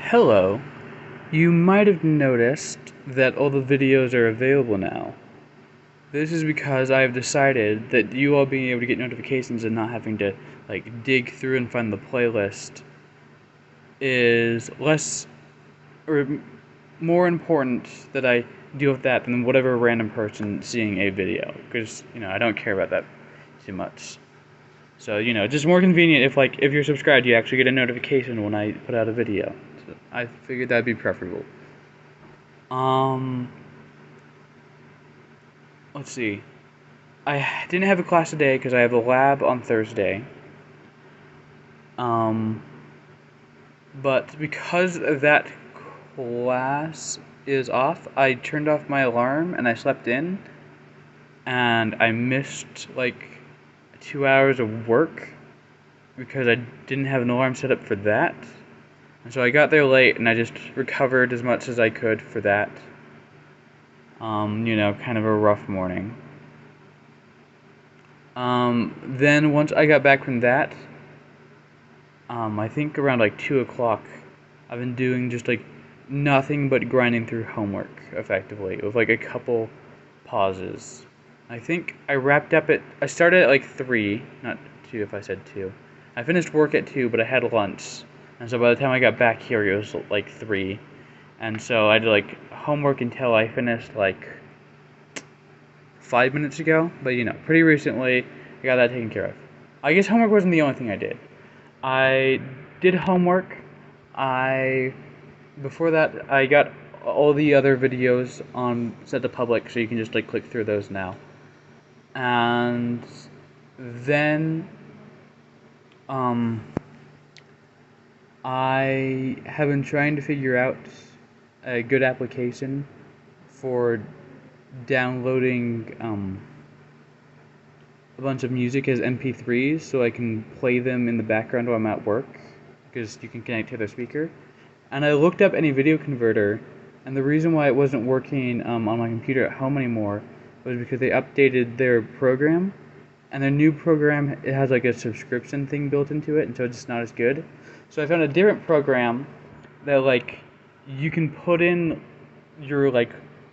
Hello. You might have noticed that all the videos are available now. This is because I've decided that you all being able to get notifications and not having to dig through and find the playlist is less or more important that I deal with that than whatever random person seeing a video, because I don't care about that too much. So it's just more convenient if you're subscribed, you actually get a notification when I put out a video. So I figured that'd be preferable. Um, let's see. I didn't have a class today because I have a lab on Thursday. Um, but because that class is off, I turned off my alarm and I slept in, and I missed 2 hours of work because I didn't have an alarm set up for that. And so I got there late and I just recovered as much as I could for that. Kind of a rough morning. Then once I got back from that, I think around 2 o'clock, I've been doing just nothing but grinding through homework effectively with a couple pauses. I think I started at 3, not 2 if I said 2. I finished work at 2, but I had lunch. And so by the time I got back here, it was 3. And so I did homework until I finished 5 minutes ago. But pretty recently, I got that taken care of. I guess homework wasn't the only thing I did. I did homework. Before that, I got all the other videos on set to public, so you can just click through those now. And then I have been trying to figure out a good application for downloading a bunch of music as MP3s so I can play them in the background while I'm at work, because you can connect to their speaker. And I looked up any video converter, and the reason why it wasn't working on my computer at home anymore was because they updated their program, and their new program, it has a subscription thing built into it, and so it's just not as good. So I found a different program that you can put in your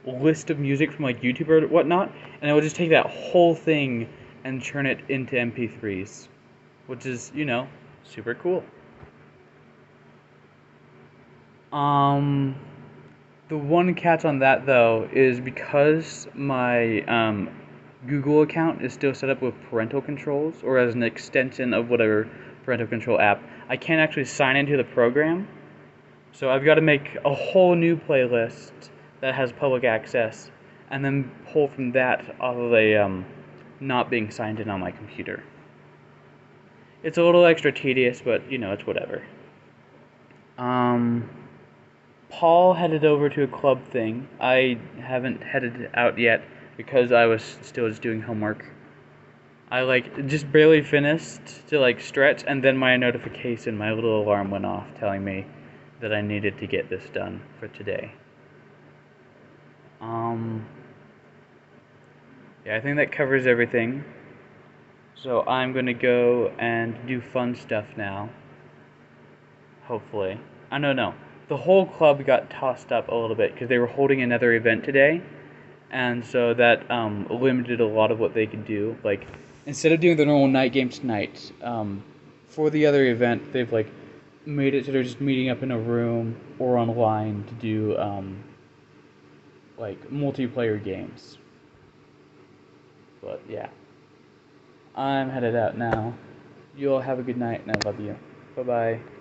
list of music from YouTube or whatnot, and it will just take that whole thing and turn it into MP3s, which is super cool. The one catch on that though is because my Google account is still set up with parental controls, or as an extension of whatever parental control app, I can't actually sign into the program. So I've got to make a whole new playlist that has public access, and then pull from that off of a not being signed in on my computer. It's a little extra tedious, but it's whatever. Paul headed over to a club thing. I haven't headed out yet because I was still just doing homework. I just barely finished to stretch, and then my notification, my little alarm went off telling me that I needed to get this done for today. Yeah, I think that covers everything. So I'm gonna go and do fun stuff now. Hopefully. I don't know. The whole club got tossed up a little bit because they were holding another event today, and so that limited a lot of what they could do. Instead of doing the normal night game tonight, for the other event, they've made it so they're just meeting up in a room or online to do multiplayer games. But yeah, I'm headed out now. You all have a good night, and I love you. Bye bye.